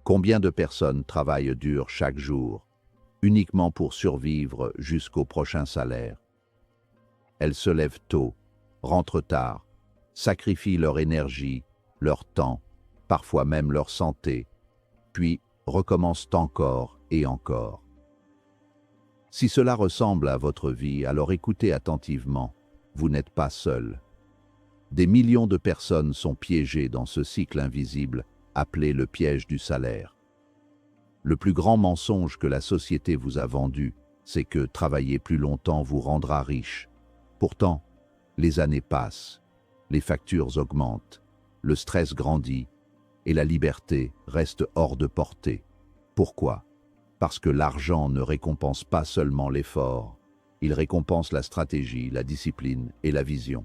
Combien de personnes travaillent dur chaque jour, uniquement pour survivre jusqu'au prochain salaire? Elles se lèvent tôt, rentrent tard, sacrifient leur énergie, leur temps, parfois même leur santé, puis recommencent encore et encore. Si cela ressemble à votre vie, alors écoutez attentivement, vous n'êtes pas seul. Des millions de personnes sont piégées dans ce cycle invisible appelé le piège du salaire. Le plus grand mensonge que la société vous a vendu, c'est que travailler plus longtemps vous rendra riche. Pourtant, les années passent, les factures augmentent, le stress grandit et la liberté reste hors de portée. Pourquoi? Parce que l'argent ne récompense pas seulement l'effort, il récompense la stratégie, la discipline et la vision.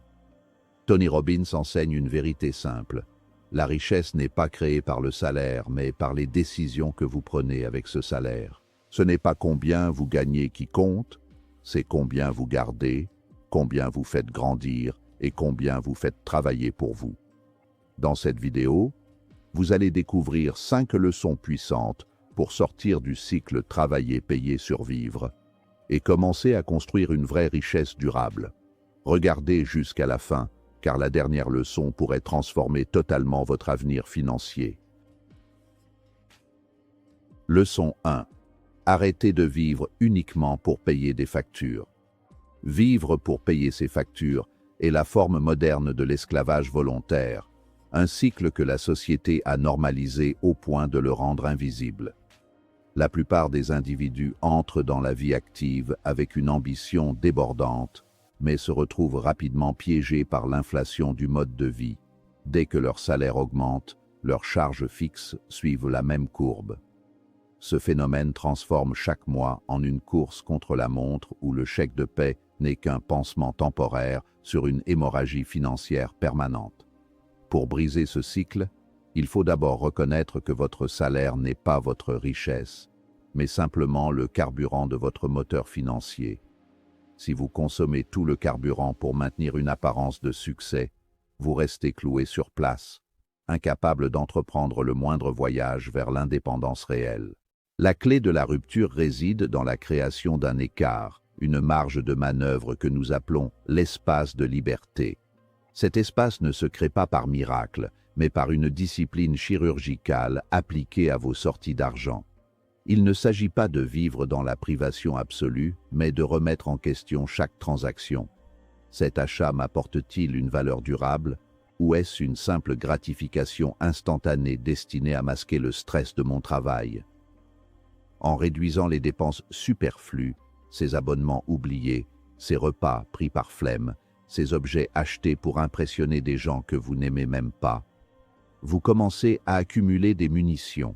Tony Robbins enseigne une vérité simple. La richesse n'est pas créée par le salaire, mais par les décisions que vous prenez avec ce salaire. Ce n'est pas combien vous gagnez qui compte, c'est combien vous gardez, combien vous faites grandir et combien vous faites travailler pour vous. Dans cette vidéo, vous allez découvrir 5 leçons puissantes pour sortir du cycle travailler, payer, survivre et commencer à construire une vraie richesse durable. Regardez jusqu'à la fin, car la dernière leçon pourrait transformer totalement votre avenir financier. Leçon 1. Arrêtez de vivre uniquement pour payer des factures. Vivre pour payer ses factures est la forme moderne de l'esclavage volontaire, un cycle que la société a normalisé au point de le rendre invisible. La plupart des individus entrent dans la vie active avec une ambition débordante, mais se retrouvent rapidement piégés par l'inflation du mode de vie. Dès que leur salaire augmente, leurs charges fixes suivent la même courbe. Ce phénomène transforme chaque mois en une course contre la montre où le chèque de paie n'est qu'un pansement temporaire sur une hémorragie financière permanente. Pour briser ce cycle, il faut d'abord reconnaître que votre salaire n'est pas votre richesse, mais simplement le carburant de votre moteur financier. Si vous consommez tout le carburant pour maintenir une apparence de succès, vous restez cloué sur place, incapable d'entreprendre le moindre voyage vers l'indépendance réelle. La clé de la rupture réside dans la création d'un écart, une marge de manœuvre que nous appelons l'espace de liberté. Cet espace ne se crée pas par miracle, mais par une discipline chirurgicale appliquée à vos sorties d'argent. Il ne s'agit pas de vivre dans la privation absolue, mais de remettre en question chaque transaction. Cet achat m'apporte-t-il une valeur durable, ou est-ce une simple gratification instantanée destinée à masquer le stress de mon travail? En réduisant les dépenses superflues, ces abonnements oubliés, ces repas pris par flemme, ces objets achetés pour impressionner des gens que vous n'aimez même pas, vous commencez à accumuler des munitions.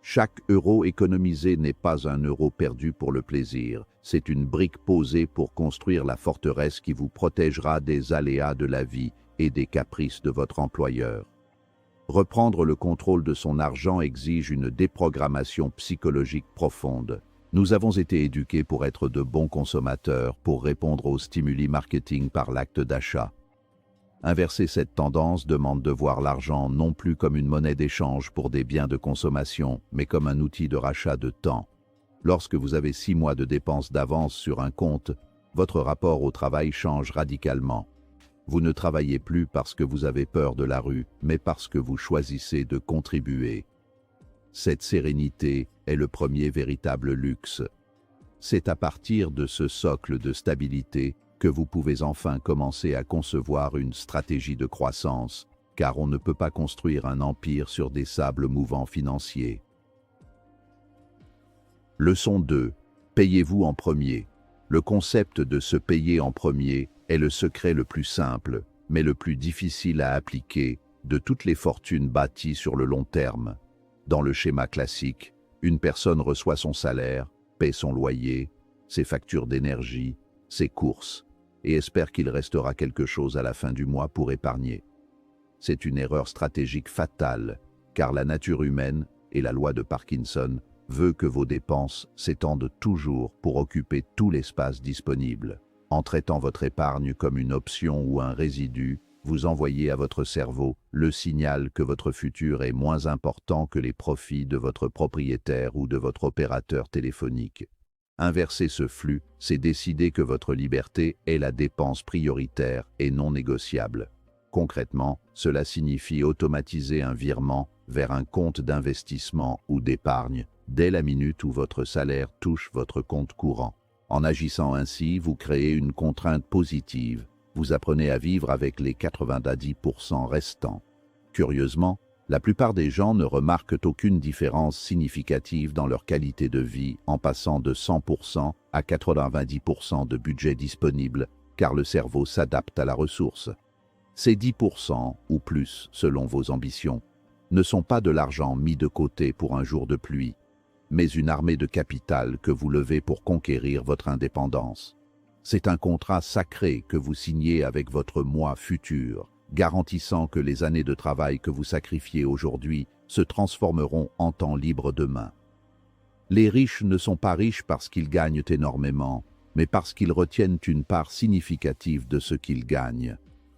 Chaque euro économisé n'est pas un euro perdu pour le plaisir, c'est une brique posée pour construire la forteresse qui vous protégera des aléas de la vie et des caprices de votre employeur. Reprendre le contrôle de son argent exige une déprogrammation psychologique profonde. Nous avons été éduqués pour être de bons consommateurs, pour répondre aux stimuli marketing par l'acte d'achat. Inverser cette tendance demande de voir l'argent non plus comme une monnaie d'échange pour des biens de consommation, mais comme un outil de rachat de temps. Lorsque vous avez 6 mois de dépenses d'avance sur un compte, votre rapport au travail change radicalement. Vous ne travaillez plus parce que vous avez peur de la rue, mais parce que vous choisissez de contribuer. Cette sérénité est le premier véritable luxe. C'est à partir de ce socle de stabilité que vous pouvez enfin commencer à concevoir une stratégie de croissance, car on ne peut pas construire un empire sur des sables mouvants financiers. Leçon 2. Payez-vous en premier. Le concept de se payer en premier est le secret le plus simple, mais le plus difficile à appliquer de toutes les fortunes bâties sur le long terme. Dans le schéma classique, une personne reçoit son salaire, paie son loyer, ses factures d'énergie, ses courses, et espère qu'il restera quelque chose à la fin du mois pour épargner. C'est une erreur stratégique fatale, car la nature humaine et la loi de Parkinson veut que vos dépenses s'étendent toujours pour occuper tout l'espace disponible. En traitant votre épargne comme une option ou un résidu, vous envoyez à votre cerveau le signal que votre futur est moins important que les profits de votre propriétaire ou de votre opérateur téléphonique. Inverser ce flux, c'est décider que votre liberté est la dépense prioritaire et non négociable. Concrètement, cela signifie automatiser un virement vers un compte d'investissement ou d'épargne dès la minute où votre salaire touche votre compte courant. En agissant ainsi, vous créez une contrainte positive. Vous apprenez à vivre avec les 90% restants. Curieusement, la plupart des gens ne remarquent aucune différence significative dans leur qualité de vie en passant de 100% à 90% de budget disponible, car le cerveau s'adapte à la ressource. Ces 10% ou plus, selon vos ambitions, ne sont pas de l'argent mis de côté pour un jour de pluie, mais une armée de capital que vous levez pour conquérir votre indépendance. C'est un contrat sacré que vous signez avec votre moi futur, garantissant que les années de travail que vous sacrifiez aujourd'hui se transformeront en temps libre demain. Les riches ne sont pas riches parce qu'ils gagnent énormément, mais parce qu'ils retiennent une part significative de ce qu'ils gagnent.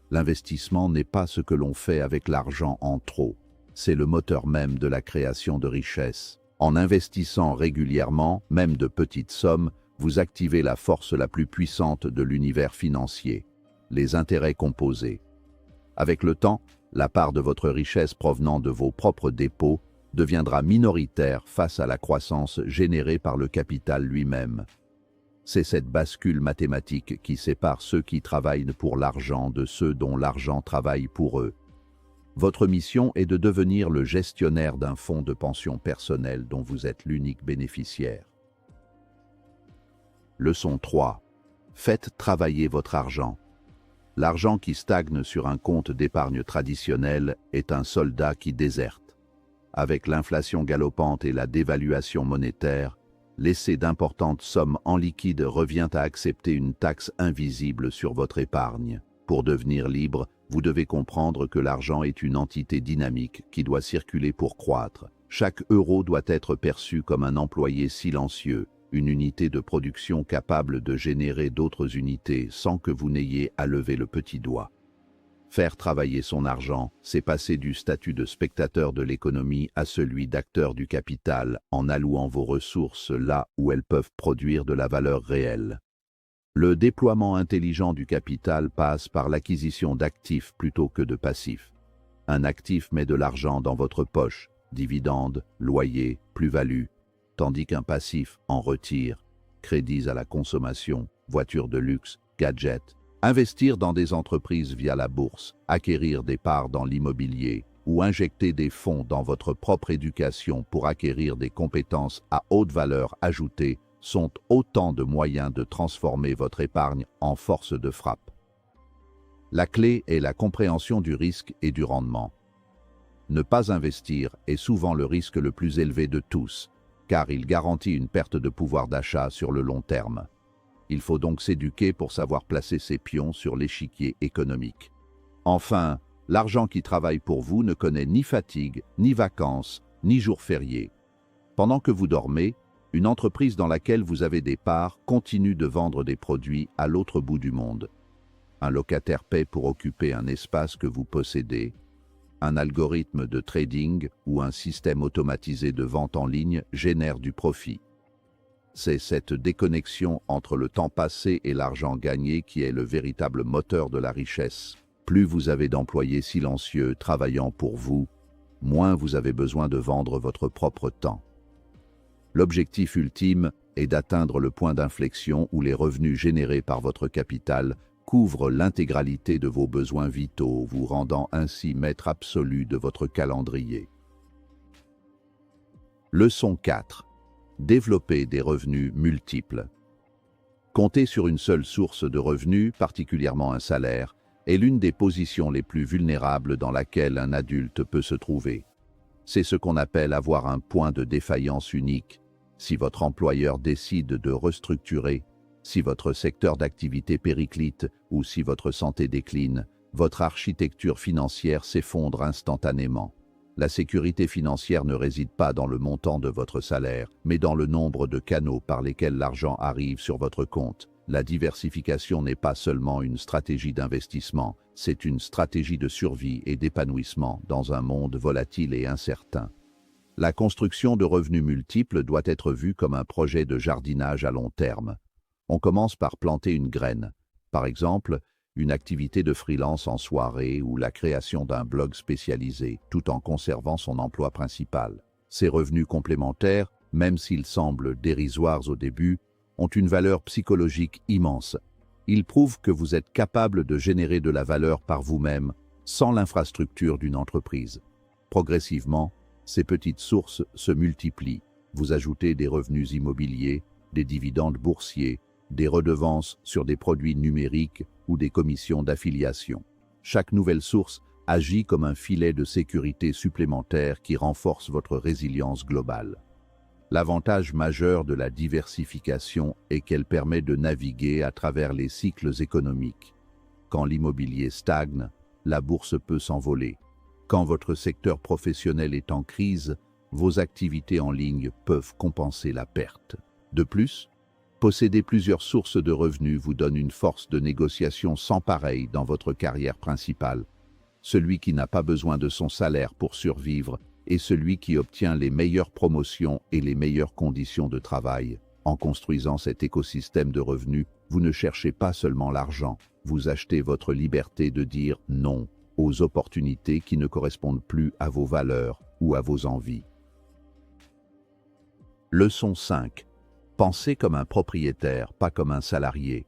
L'investissement n'est pas ce que l'on fait avec l'argent en trop, c'est le moteur même de la création de richesse. En investissant régulièrement, même de petites sommes, vous activez la force la plus puissante de l'univers financier, les intérêts composés. Avec le temps, la part de votre richesse provenant de vos propres dépôts deviendra minoritaire face à la croissance générée par le capital lui-même. C'est cette bascule mathématique qui sépare ceux qui travaillent pour l'argent de ceux dont l'argent travaille pour eux. Votre mission est de devenir le gestionnaire d'un fonds de pension personnel dont vous êtes l'unique bénéficiaire. Leçon 3. Faites travailler votre argent. L'argent qui stagne sur un compte d'épargne traditionnel est un soldat qui déserte. Avec l'inflation galopante et la dévaluation monétaire, laisser d'importantes sommes en liquide revient à accepter une taxe invisible sur votre épargne. Pour devenir libre, vous devez comprendre que l'argent est une entité dynamique qui doit circuler pour croître. Chaque euro doit être perçu comme un employé silencieux, une unité de production capable de générer d'autres unités sans que vous n'ayez à lever le petit doigt. Faire travailler son argent, c'est passer du statut de spectateur de l'économie à celui d'acteur du capital en allouant vos ressources là où elles peuvent produire de la valeur réelle. Le déploiement intelligent du capital passe par l'acquisition d'actifs plutôt que de passifs. Un actif met de l'argent dans votre poche, dividendes, loyers, plus-value, tandis qu'un passif en retire, crédits à la consommation, voitures de luxe, gadgets. Investir dans des entreprises via la bourse, acquérir des parts dans l'immobilier ou injecter des fonds dans votre propre éducation pour acquérir des compétences à haute valeur ajoutée sont autant de moyens de transformer votre épargne en force de frappe. La clé est la compréhension du risque et du rendement. Ne pas investir est souvent le risque le plus élevé de tous, car il garantit une perte de pouvoir d'achat sur le long terme. Il faut donc s'éduquer pour savoir placer ses pions sur l'échiquier économique. Enfin, l'argent qui travaille pour vous ne connaît ni fatigue, ni vacances, ni jours fériés. Pendant que vous dormez, une entreprise dans laquelle vous avez des parts continue de vendre des produits à l'autre bout du monde. Un locataire paie pour occuper un espace que vous possédez. Un algorithme de trading ou un système automatisé de vente en ligne génère du profit. C'est cette déconnexion entre le temps passé et l'argent gagné qui est le véritable moteur de la richesse. Plus vous avez d'employés silencieux travaillant pour vous, moins vous avez besoin de vendre votre propre temps. L'objectif ultime est d'atteindre le point d'inflexion où les revenus générés par votre capital couvrent l'intégralité de vos besoins vitaux, vous rendant ainsi maître absolu de votre calendrier. Leçon 4. Développer des revenus multiples. Compter sur une seule source de revenus, particulièrement un salaire, est l'une des positions les plus vulnérables dans laquelle un adulte peut se trouver. C'est ce qu'on appelle avoir un point de défaillance unique. Si votre employeur décide de restructurer, si votre secteur d'activité périclite ou si votre santé décline, votre architecture financière s'effondre instantanément. La sécurité financière ne réside pas dans le montant de votre salaire, mais dans le nombre de canaux par lesquels l'argent arrive sur votre compte. La diversification n'est pas seulement une stratégie d'investissement, c'est une stratégie de survie et d'épanouissement dans un monde volatile et incertain. La construction de revenus multiples doit être vue comme un projet de jardinage à long terme. On commence par planter une graine, par exemple, une activité de freelance en soirée ou la création d'un blog spécialisé, tout en conservant son emploi principal. Ces revenus complémentaires, même s'ils semblent dérisoires au début, ont une valeur psychologique immense. Ils prouvent que vous êtes capable de générer de la valeur par vous-même, sans l'infrastructure d'une entreprise. Progressivement, ces petites sources se multiplient. Vous ajoutez des revenus immobiliers, des dividendes boursiers, des redevances sur des produits numériques ou des commissions d'affiliation. Chaque nouvelle source agit comme un filet de sécurité supplémentaire qui renforce votre résilience globale. L'avantage majeur de la diversification est qu'elle permet de naviguer à travers les cycles économiques. Quand l'immobilier stagne, la bourse peut s'envoler. Quand votre secteur professionnel est en crise, vos activités en ligne peuvent compenser la perte. De plus, posséder plusieurs sources de revenus vous donne une force de négociation sans pareille dans votre carrière principale. Celui qui n'a pas besoin de son salaire pour survivre est celui qui obtient les meilleures promotions et les meilleures conditions de travail. En construisant cet écosystème de revenus, vous ne cherchez pas seulement l'argent, vous achetez votre liberté de dire non aux opportunités qui ne correspondent plus à vos valeurs ou à vos envies. Leçon 5. Pensez comme un propriétaire, pas comme un salarié.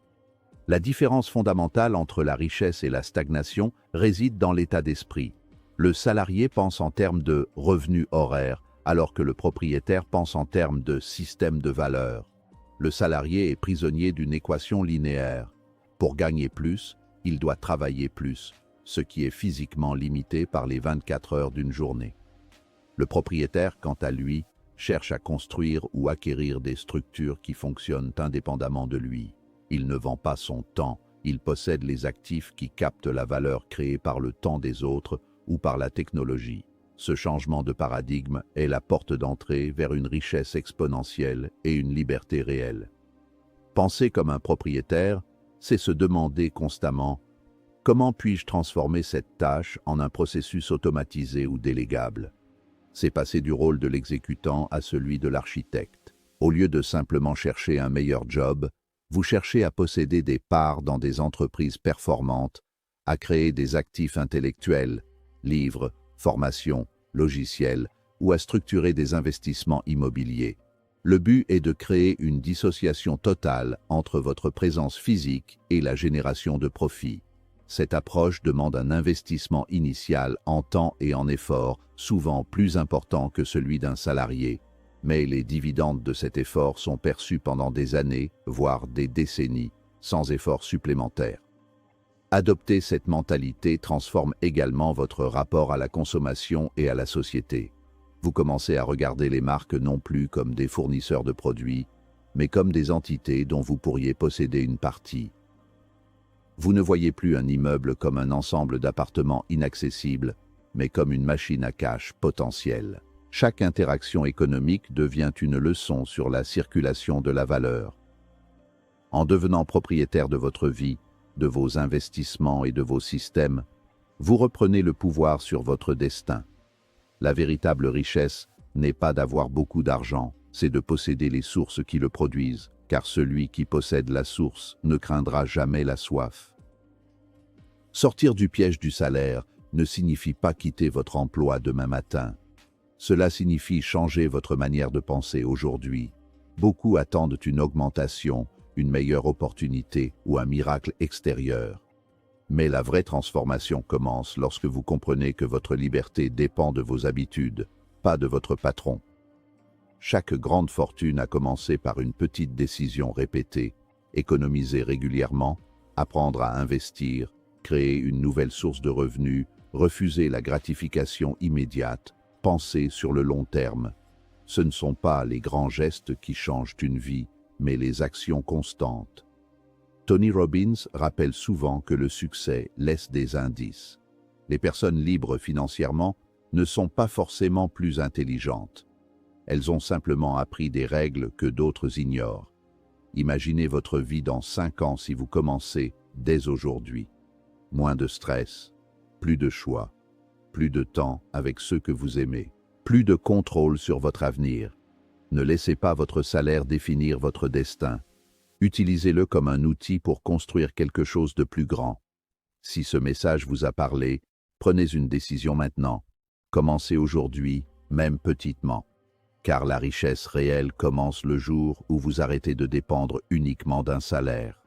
La différence fondamentale entre la richesse et la stagnation réside dans l'état d'esprit. Le salarié pense en termes de revenus horaires, alors que le propriétaire pense en termes de système de valeurs. Le salarié est prisonnier d'une équation linéaire. Pour gagner plus, il doit travailler plus, ce qui est physiquement limité par les 24 heures d'une journée. Le propriétaire, quant à lui, cherche à construire ou acquérir des structures qui fonctionnent indépendamment de lui. Il ne vend pas son temps, il possède les actifs qui captent la valeur créée par le temps des autres ou par la technologie. Ce changement de paradigme est la porte d'entrée vers une richesse exponentielle et une liberté réelle. Penser comme un propriétaire, c'est se demander constamment « Comment puis-je transformer cette tâche en un processus automatisé ou délégable ?» C'est passer du rôle de l'exécutant à celui de l'architecte. Au lieu de simplement chercher un meilleur job, vous cherchez à posséder des parts dans des entreprises performantes, à créer des actifs intellectuels, livres, formations, logiciels, ou à structurer des investissements immobiliers. Le but est de créer une dissociation totale entre votre présence physique et la génération de profits. Cette approche demande un investissement initial en temps et en effort, souvent plus important que celui d'un salarié, mais les dividendes de cet effort sont perçus pendant des années, voire des décennies, sans effort supplémentaire. Adopter cette mentalité transforme également votre rapport à la consommation et à la société. Vous commencez à regarder les marques non plus comme des fournisseurs de produits, mais comme des entités dont vous pourriez posséder une partie. Vous ne voyez plus un immeuble comme un ensemble d'appartements inaccessibles, mais comme une machine à cash potentielle. Chaque interaction économique devient une leçon sur la circulation de la valeur. En devenant propriétaire de votre vie, de vos investissements et de vos systèmes, vous reprenez le pouvoir sur votre destin. La véritable richesse n'est pas d'avoir beaucoup d'argent, c'est de posséder les sources qui le produisent, car celui qui possède la source ne craindra jamais la soif. Sortir du piège du salaire ne signifie pas quitter votre emploi demain matin. Cela signifie changer votre manière de penser aujourd'hui. Beaucoup attendent une augmentation, une meilleure opportunité ou un miracle extérieur. Mais la vraie transformation commence lorsque vous comprenez que votre liberté dépend de vos habitudes, pas de votre patron. Chaque grande fortune a commencé par une petite décision répétée, économiser régulièrement, apprendre à investir, créer une nouvelle source de revenus, refuser la gratification immédiate, penser sur le long terme. Ce ne sont pas les grands gestes qui changent une vie, mais les actions constantes. Tony Robbins rappelle souvent que le succès laisse des indices. Les personnes libres financièrement ne sont pas forcément plus intelligentes. Elles ont simplement appris des règles que d'autres ignorent. Imaginez votre vie dans 5 ans si vous commencez dès aujourd'hui. Moins de stress, plus de choix, plus de temps avec ceux que vous aimez, plus de contrôle sur votre avenir. Ne laissez pas votre salaire définir votre destin. Utilisez-le comme un outil pour construire quelque chose de plus grand. Si ce message vous a parlé, prenez une décision maintenant. Commencez aujourd'hui, même petitement. Car la richesse réelle commence le jour où vous arrêtez de dépendre uniquement d'un salaire.